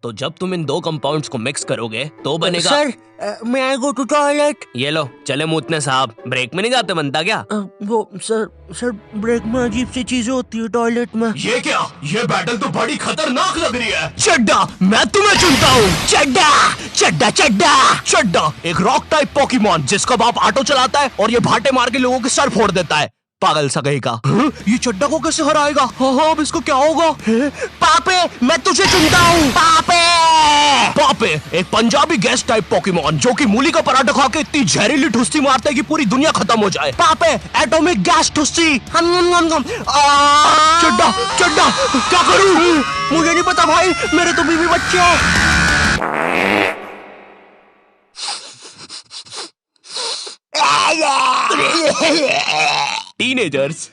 तो जब तुम इन दो कंपाउंड्स को मिक्स करोगे तो बनेगा। सर, मैं आई गो टू टॉयलेट। ये लो, चले मूतने साहब। ब्रेक में नहीं जाते बनता क्या? वो सर ब्रेक में अजीब सी चीजें होती है टॉयलेट में। ये क्या? ये बैटल तो बड़ी खतरनाक लग रही है। चड्डा, मैं तुम्हें चुनता हूँ। चड्डा चड्डा चड्डा चड्डा एक रॉक टाइप पोकेमॉन जिसका बाप ऑटो चलाता है और ये भाटे मार के लोगों के सर फोड़ देता है। पागल सा कहीं का। ये चड्डा को कैसे हराएगा? हाँ, अब इसको क्या होगा? पापे, मैं तुझे चुनता हूँ। पापे पापे एक पंजाबी गैस टाइप पोकेमॉन जो कि मूली का पराठा खा के इतनी जहरीली ठुस्सी मारता है कि पूरी दुनिया खत्म हो जाए। पापे एटॉमिक गैस ठुस्सी। चड्डा चड्डा क्या करूं? मुझे नहीं पता भाई, मेरे तो बीवी बच्चे हैं। टीनेजर्स।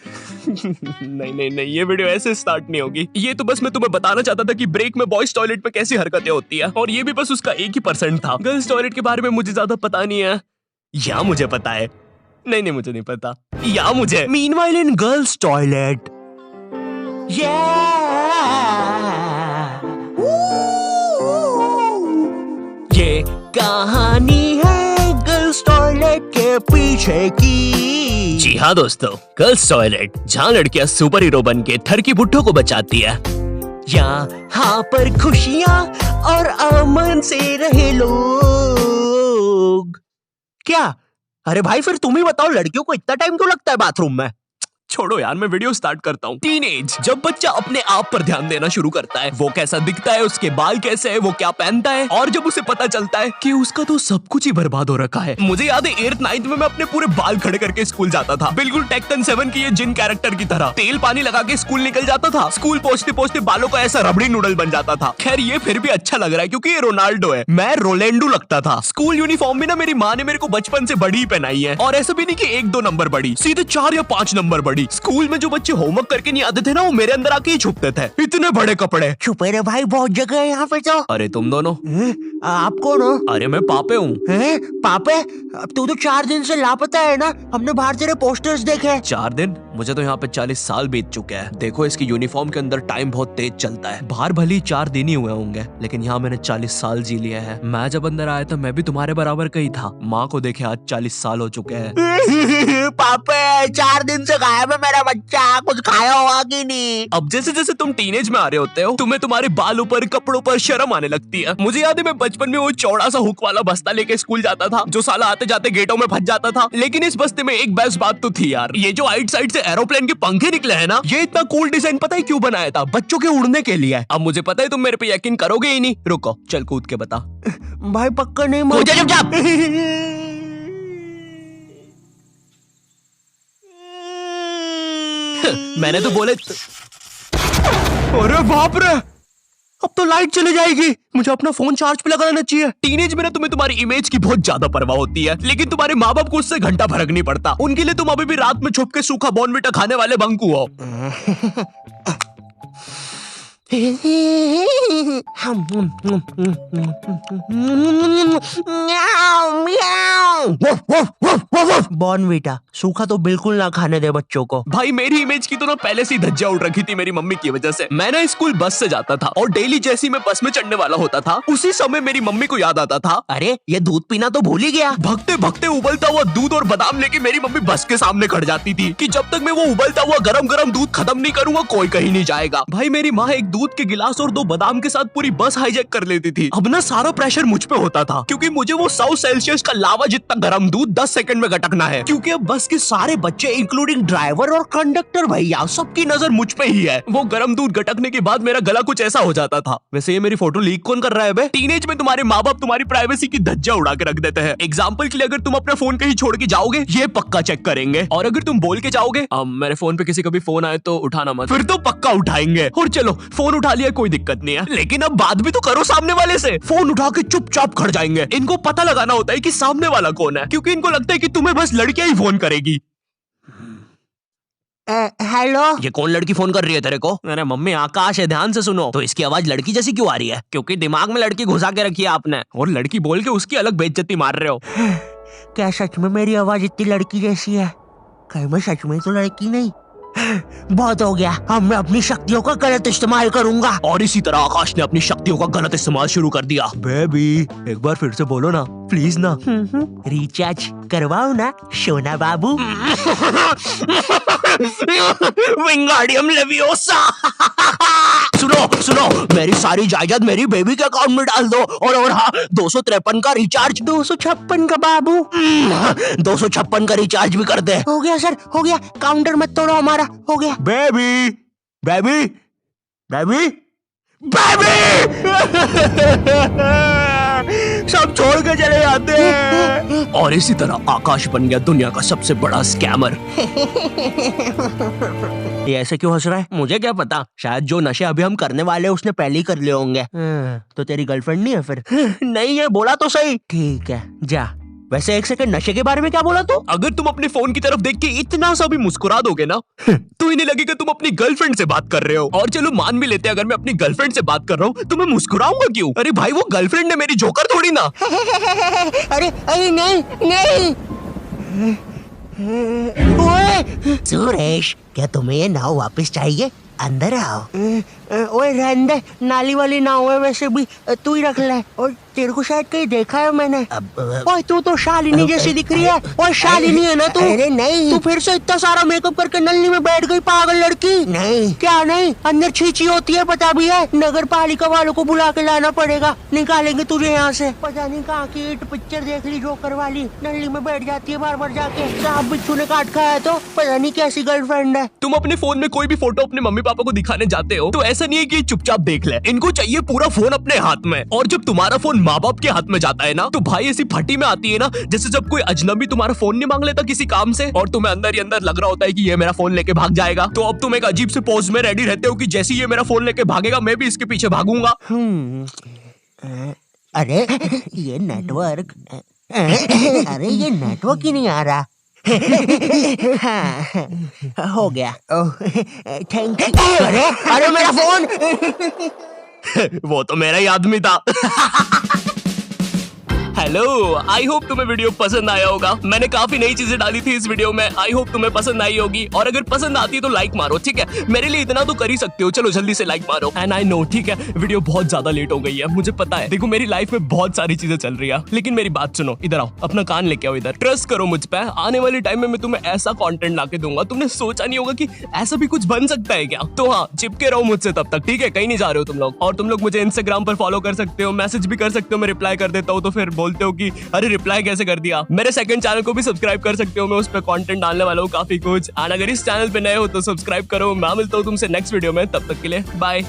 नहीं, ये वीडियो ऐसे स्टार्ट नहीं होगी। ये तो बस मैं तुम्हें बताना चाहता था कि ब्रेक में बॉयज टॉयलेट में कैसी हरकतें होती है, और ये भी बस उसका 1% था। गर्ल्स टॉयलेट के बारे में मुझे ज्यादा पता नहीं है। या मुझे पता है? नहीं, मुझे नहीं पता। या मुझे मीनवाइल इन गर्ल्स टॉयलेट, ये कहानी है गर्ल्स टॉयलेट के पीछे की। जी हाँ दोस्तों, गर्ल्स टॉयलेट जहाँ लड़कियां सुपर हीरो बन के ठरकी बुड्ढों को बचाती है। यहाँ पर खुशियाँ और अमन से रहे लोग। क्या? अरे भाई, फिर तुम ही बताओ, लड़कियों को इतना टाइम क्यों लगता है बाथरूम में? छोड़ो यार, मैं वीडियो स्टार्ट करता हूँ। टीनेज, जब बच्चा अपने आप पर ध्यान देना शुरू करता है, वो कैसा दिखता है, उसके बाल कैसे है, वो क्या पहनता है, और जब उसे पता चलता है कि उसका तो सब कुछ ही बर्बाद हो रखा है। मुझे याद है 8th 9th में मैं अपने पूरे बाल खड़े करके स्कूल जाता था, बिल्कुल टेक्टन 7 की ये जिन कैरेक्टर की तरह। तेल पानी लगा के स्कूल निकल जाता था। स्कूल पहुंचते पहुंचते बालों का ऐसा रबड़ी नूडल बन जाता था। खैर ये फिर भी अच्छा लग रहा है क्योंकि ये रोनाल्डो है, मैं रोलेंडो लगता था। स्कूल यूनिफॉर्म भी ना मेरी माँ ने मेरे को बचपन से बड़ी पहनाई है, और ऐसा भी नहीं कि 1-2 नंबर बड़ी, सीधे 4 या 5 नंबर बड़ी। स्कूल में जो बच्चे होमवर्क करके नहीं आते थे ना, वो मेरे अंदर आके ही छुपते थे। इतने बड़े कपड़े। छुपे रे भाई, बहुत जगह है यहाँ पे तो। अरे तुम दोनों? आप कौन हो? अरे मैं पापे हूँ। पापे? अब तू तो 4 दिन से लापता है ना, हमने बाहर तेरे पोस्टर्स देखे। 4 दिन? मुझे तो यहाँ पे 40 साल बीत चुके हैं। देखो इसकी यूनिफॉर्म के अंदर टाइम बहुत तेज चलता है। बाहर भले ही 4 दिन ही हुए होंगे, लेकिन यहाँ मैंने 40 साल जी लिए हैं। मैं जब अंदर आया था मैं भी तुम्हारे बराबर का ही था। माँ को देखे आज 40 साल हो चुके हैं। पापे 4 दिन से गायब है मेरा बच्चा, कुछ खाया होगा कि नहीं? अब जैसे जैसे तुम टीनेज में आ रहे होते हो, तुम्हें तुम्हारे बालों पर, कपड़ों पर शर्म आने लगती है। मुझे याद है मैं बचपन में वो चौड़ा सा हुक वाला बस्ता लेके स्कूल जाता था, जो साला आते जाते गेटों में फंस जाता था। लेकिन इस बस्ते में एक बेस्ट बात तो थी यार, ये जो आइट साइड से एरोप्लेन के पंखे निकले हैं ना, ये इतना कूल डिजाइन पता है क्यों बनाया था? बच्चों के उड़ने के लिए। अब मुझे पता है तुम मेरे पे यकीन करोगे ही नहीं। रुको, चल कूद के बता। भाई पक्का नहीं मार। मैंने तो बोले। अरे बाप रे, अब तो लाइट चली जाएगी, मुझे अपना फोन चार्ज पे लगाना चाहिए। टीनेज में ना तुम्हें तुम्हारी इमेज की बहुत ज्यादा परवाह होती है, लेकिन तुम्हारे माँ बाप को उससे घंटा फर्क नहीं पड़ता। उनके लिए तुम अभी भी रात में छुप के सूखा बॉर्नविटा खाने वाले बंकू हो। बॉर्नविटा सूखा तो बिल्कुल ना खाने दे बच्चों को। भाई मेरी इमेज की तो ना पहले से ही धज्जियां उड़ रखी थी मेरी मम्मी की वजह से। मैं ना स्कूल बस से जाता था, और डेली जैसे ही मैं बस में चढ़ने वाला होता था, उसी समय मेरी मम्मी को याद आता था, अरे ये दूध पीना तो भूल ही गया। भगते भगते उबलता हुआ दूध और बादाम लेके मेरी मम्मी बस के सामने खड़ जाती थी कि जब तक मैं वो उबलता हुआ गरम गरम दूध खत्म नहीं करूंगा कोई कहीं नहीं जाएगा। भाई मेरी माँ एक दूध के गिलास और 2 बादाम के साथ पूरी बस हाईजैक कर लेती थी। अब ना सारा प्रेशर मुझ पे होता था, क्योंकि मुझे वो 100 सेल्सियस का लावा जितना गरम दूध 10 सेकंड में गटकना है, क्योंकि अब बस के सारे बच्चे इंक्लूडिंग ड्राइवर और कंडक्टर भैया सबकी नजर मुझ पे ही है। वो गरम दूध गटकने के बाद मेरा गला कुछ ऐसा हो जाता था। वैसे ये मेरी फोटो लीक कौन कर रहा है बे? टीनेज में तुम्हारे माँ बाप तुम्हारी प्राइवेसी की धज्जियां उड़ा के रख देते हैं। एग्जाम्पल के लिए अगर तुम अपना फोन कहीं छोड़ के जाओगे, ये पक्का चेक करेंगे, और अगर तुम बोल के जाओगे मेरे फोन पे किसी का भी फोन आए तो उठाना मत, फिर तो पक्का उठाएंगे। और चलो फोन उठा लिया कोई दिक्कत नहीं है, लेकिन अब बात भी तो करो सामने वाले से। फोन उठा के चुपचाप खड़ जाएंगे। इनको पता लगाना होता है कि सामने वाला कौन है, क्योंकि इनको लगता है कि तुम्हें बस लड़कियां ही फोन करेगी। हेलो, ये कौन लड़की फोन कर रही है तेरे को? अरे मम्मी आकाश है, ध्यान से सुनो। तो इसकी आवाज लड़की जैसी क्यों आ रही है? क्योंकि दिमाग में लड़की घुसा के रखी है आपने, और लड़की बोल के उसकी अलग बेइज्जती मार रहे हो। क्या सच में मेरी आवाज इतनी लड़की जैसी है? कहीं मैं सच में तो लड़की नहीं? बहुत हो गया, अब मैं अपनी शक्तियों का गलत इस्तेमाल करूंगा। और इसी तरह आकाश ने अपनी शक्तियों का गलत इस्तेमाल शुरू कर दिया। बेबी एक बार फिर से बोलो ना प्लीज ना। रिचार्ज करवाओ ना सोना बाबू। Wingardium leviosa. सुनो सुनो, मेरी सारी जायदाद मेरी बेबी के अकाउंट में डाल दो और हाँ 253 का रिचार्ज। 256 का बाबू। 256 का रिचार्ज भी कर दे। हो गया सर, हो गया, काउंटर मत तोड़ो हमारा, हो गया। Baby baby baby baby. सब छोड़ के चले जाते हैं। और इसी तरह आकाश बन गया दुनिया का सबसे बड़ा स्कैमर। ये ऐसे क्यों हंस रहा है? मुझे क्या पता, शायद जो नशे अभी हम करने वाले हैं उसने पहले ही कर लिए होंगे। तो तेरी गर्लफ्रेंड नहीं है फिर? नहीं है, बोला तो सही। ठीक है जा। वैसे एक सेकंड, नशे के बारे में क्या बोला तू? अगर तुम अपने फोन की तरफ देख के इतना सा भी मुस्कुरा दोगे ना तो इन्हें लगेगा तुम अपनी गर्लफ्रेंड से बात कर रहे हो। और चलो मान भी लेते हैं अगर मैं अपनी गर्लफ्रेंड से बात कर रहा हूँ तो मैं मुस्कुराऊंगा क्यों? अरे भाई वो गर्लफ्रेंड है मेरी, जोकर थोड़ी ना। अरे अरे नहीं नहीं। ओए सुरेश, क्या तुम्हें ये नाव वापस चाहिए? अंदर आओ। ओए रहने दे, नाली वाली नाव है वैसे भी, तू ही रख ले। और तेरे को शायद कहीं देखा है मैंने। ओए तू तो शालिनी जैसी दिख रही है। ओए शालिनी है ना तू? अरे नहीं। तू फिर से इतना सारा मेकअप करके नल्ली में बैठ गई पागल लड़की। नहीं। क्या नहीं? अंदर छींची होती है पता भी है। नगर पालिका वालों को बुला के लाना पड़ेगा, निकालेंगे तुझे यहाँ से। पता नहीं कहाँ की हिट पिक्चर देख ली जोकर वाली, नल्ली में बैठ जाती है बार बार जाके। सांप बिच्छू ने काट खाया तो पता नहीं कैसी गर्लफ्रेंड है। तुम अपने फोन में कोई भी फोटो अपने मम्मी पापा को दिखाने जाते हो तो ऐसा नहीं है कि चुपचाप देख ले, इनको चाहिए पूरा फोन अपने हाथ में। और जब तुम्हारा फोन माँ बाप के हाथ में जाता है ना तो भाई ऐसी फटी में आती है ना, जैसे जब कोई अजनबी तुम्हारा फोन नहीं मांग लेता किसी काम से और तुम्हें अंदर ही अंदर लग रहा होता है कि ये मेरा फोन लेके भाग जाएगा। तो अब तुम एक अजीब से पोज में रेडी रहते हो कि जैसे ये मेरा फोन लेके भागेगा मैं भी इसके पीछे भागूंगा। अरे ये नेटवर्क, अरे ये नेटवर्क ही नहीं आ रहा। हाँ, हो गया। Thank you. अरे अरे मेरा फोन। वो तो मेरा ही आदमी था। हेलो, आई होप तुम्हें वीडियो पसंद आया होगा। मैंने काफी नई चीजें डाली थी इस वीडियो में, आई होप तुम्हें पसंद आई होगी। और अगर पसंद आती है तो लाइक मारो, ठीक है? मेरे लिए इतना तो कर ही सकते हो, चलो जल्दी से लाइक मारो। एंड आई नो, ठीक है, वीडियो बहुत ज्यादा लेट हो गई है, मुझे पता है। देखो मेरी लाइफ में बहुत सारी चीजें चल रही है, लेकिन मेरी बात सुनो, इधर आओ, अपना कान लेके आओ इधर। ट्रस्ट करो मुझ पे, आने वाले टाइम में मैं तुम्हें ऐसा कंटेंट लाके दूंगा तुमने सोचा नहीं होगा कि ऐसा भी कुछ बन सकता है क्या। तो हाँ, चिपके रहो मुझसे तब तक, ठीक है? कहीं नहीं जा रहे हो तुम लोग। और तुम लोग मुझे इंस्टाग्राम पर फॉलो कर सकते हो, मैसेज भी कर सकते हो, मैं रिप्लाई कर देता हूँ। तो फिर बोलते हो कि अरे रिप्लाई कैसे कर दिया। मेरे सेकंड चैनल को भी सब्सक्राइब कर सकते हो, मैं उस पर कंटेंट डालने वाला हूँ काफी कुछ। और अगर इस चैनल पे नए हो तो सब्सक्राइब करो। मैं मिलता हूँ तुमसे नेक्स्ट वीडियो में, तब तक के लिए बाय।